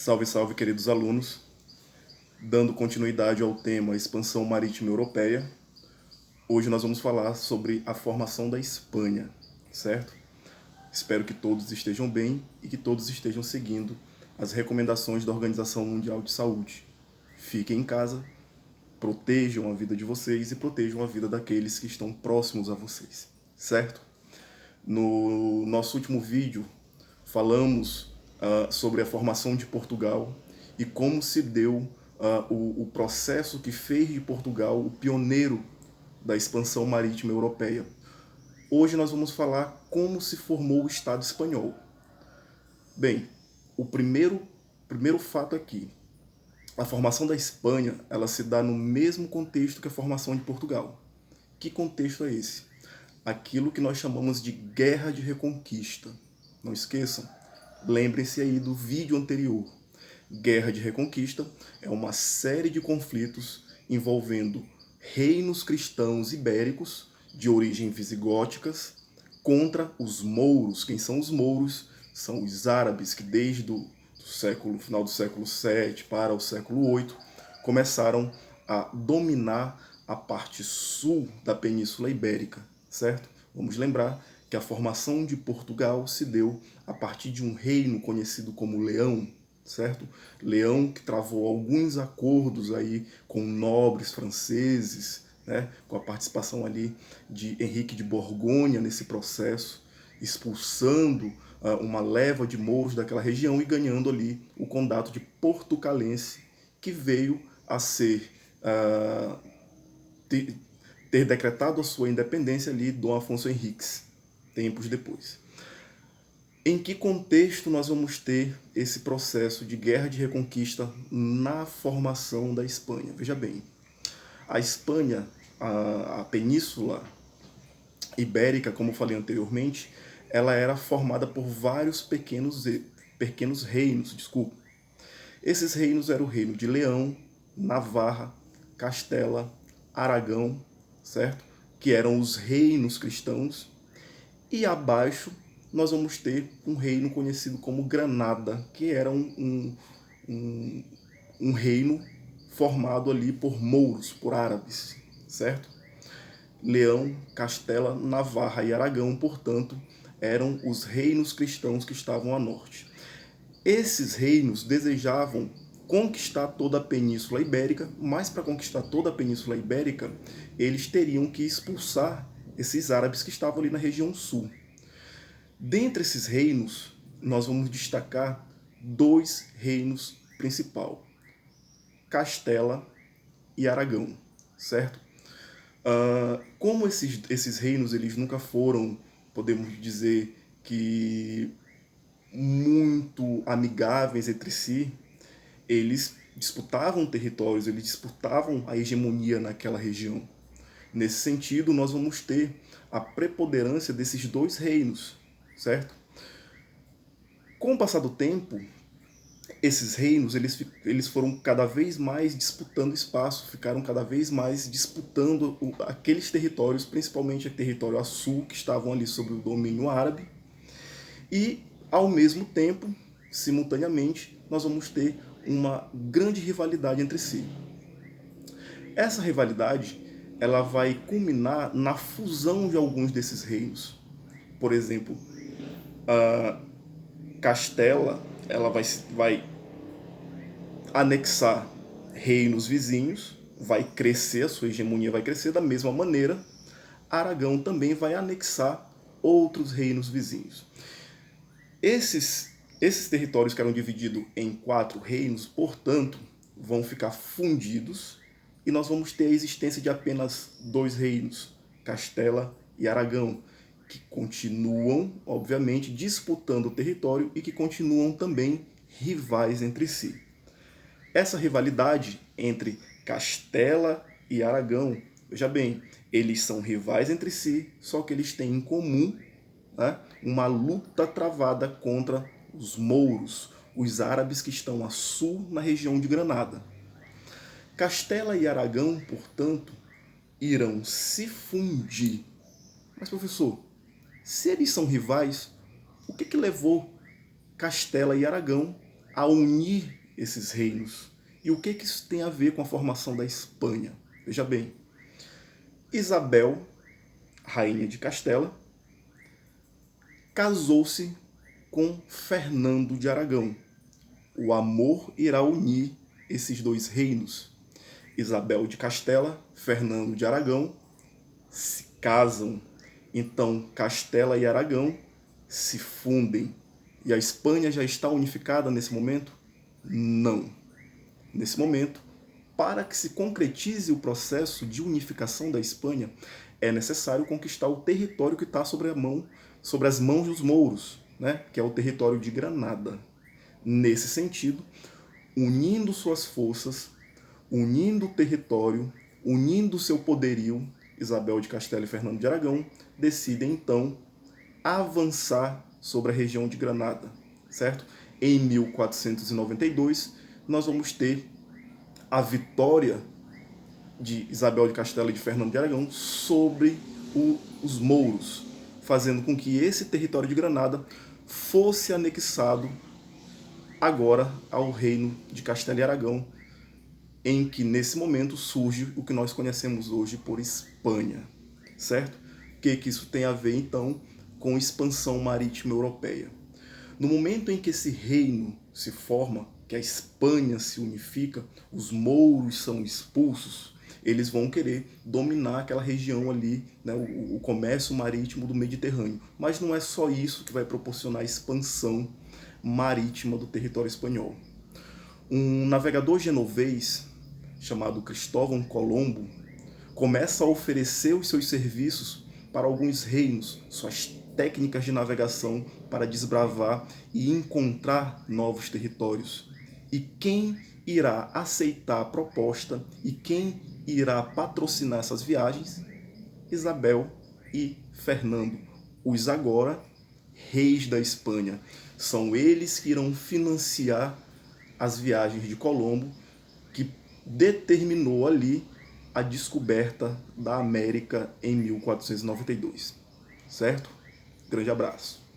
Salve, salve, queridos alunos. Dando continuidade ao tema Expansão Marítima Europeia, hoje nós vamos falar sobre a formação da Espanha, certo? Espero que todos estejam bem e que todos estejam seguindo as recomendações da Organização Mundial de Saúde. Fiquem em casa, protejam a vida de vocês e protejam a vida daqueles que estão próximos a vocês, certo? No nosso último vídeo, falamos sobre a formação de Portugal e como se deu o processo que fez de Portugal o pioneiro da expansão marítima europeia. Hoje nós vamos falar como se formou o Estado espanhol. Bem, o primeiro fato aqui, a formação da Espanha, ela se dá no mesmo contexto que a formação de Portugal. Que contexto é esse? Aquilo que nós chamamos de Guerra de Reconquista. Não esqueçam, lembrem-se aí do vídeo anterior. Guerra de Reconquista é uma série de conflitos envolvendo reinos cristãos ibéricos de origem visigóticas contra os mouros. Quem são os mouros? São os árabes que desde o final do século VII para o século VIII começaram a dominar a parte sul da Península Ibérica, certo? Vamos lembrar que a formação de Portugal se deu a partir de um reino conhecido como Leão, certo? Leão que travou alguns acordos aí com nobres franceses, né? Com a participação ali de Henrique de Borgonha nesse processo, expulsando uma leva de mouros daquela região e ganhando ali o condado de Portucalense, que veio a ser ter decretado a sua independência ali Dom Afonso Henriques, tempos depois. Em que contexto nós vamos ter esse processo de guerra de reconquista na formação da Espanha? Veja bem, a Espanha, a Península Ibérica, como eu falei anteriormente, ela era formada por vários pequenos reinos, desculpa. Esses reinos eram o reino de Leão, Navarra, Castela, Aragão, certo? Que eram os reinos cristãos. E abaixo nós vamos ter um reino conhecido como Granada, que era um reino formado ali por mouros, por árabes, certo? Leão, Castela, Navarra e Aragão, portanto, eram os reinos cristãos que estavam a norte. Esses reinos desejavam conquistar toda a Península Ibérica, mas para conquistar toda a Península Ibérica, eles teriam que expulsar esses árabes que estavam ali na região sul. Dentre esses reinos, nós vamos destacar dois reinos principais, Castela e Aragão, certo? Como esses reinos eles nunca foram, podemos dizer que muito amigáveis entre si, eles disputavam territórios, eles disputavam a hegemonia naquela região. Nesse sentido, nós vamos ter a preponderância desses dois reinos, certo? Com o passar do tempo, esses reinos eles foram cada vez mais disputando espaço, ficaram cada vez mais disputando aqueles territórios, principalmente o território a sul, que estavam ali sob o domínio árabe, e ao mesmo tempo, simultaneamente, nós vamos ter uma grande rivalidade entre si. Essa rivalidade ela vai culminar na fusão de alguns desses reinos. Por exemplo, a Castela ela vai anexar reinos vizinhos, vai crescer, a sua hegemonia vai crescer da mesma maneira. Aragão também vai anexar outros reinos vizinhos. Esses territórios que eram divididos em 4 reinos, portanto, vão ficar fundidos e nós vamos ter a existência de apenas 2 reinos, Castela e Aragão, que continuam, obviamente, disputando o território e que continuam também rivais entre si. Essa rivalidade entre Castela e Aragão, veja bem, eles são rivais entre si, só que eles têm em comum, né, uma luta travada contra os mouros, os árabes que estão a sul na região de Granada. Castela e Aragão, portanto, irão se fundir. Mas, professor, se eles são rivais, o que levou Castela e Aragão a unir esses reinos. E o que isso tem a ver com a formação da Espanha? Veja bem, Isabel, rainha de Castela, casou-se com Fernando de Aragão. O amor irá unir esses dois reinos. Isabel de Castela, Fernando de Aragão se casam. Então Castela e Aragão se fundem. E a Espanha já está unificada nesse momento? Não. Nesse momento, para que se concretize o processo de unificação da Espanha, é necessário conquistar o território que está sobre as mãos dos mouros, né? Que é o território de Granada. Nesse sentido, unindo suas forças, unindo o território, unindo seu poderio, Isabel de Castela e Fernando de Aragão decidem então avançar sobre a região de Granada, certo? Em 1492, nós vamos ter a vitória de Isabel de Castela e de Fernando de Aragão sobre os mouros, fazendo com que esse território de Granada fosse anexado agora ao reino de Castela e Aragão, em que nesse momento surge o que nós conhecemos hoje por Espanha, certo? O que isso tem a ver então com expansão marítima europeia? No momento em que esse reino se forma, que a Espanha se unifica, os mouros são expulsos, eles vão querer dominar aquela região ali, né, o comércio marítimo do Mediterrâneo. Mas não é só isso que vai proporcionar a expansão marítima do território espanhol. Um navegador genovês chamado Cristóvão Colombo começa a oferecer os seus serviços para alguns reinos, suas técnicas de navegação para desbravar e encontrar novos territórios. E quem irá aceitar a proposta e quem irá patrocinar essas viagens? Isabel e Fernando, os agora reis da Espanha. São eles que irão financiar as viagens de Colombo, que determinou ali a descoberta da América em 1492. Certo? Grande abraço.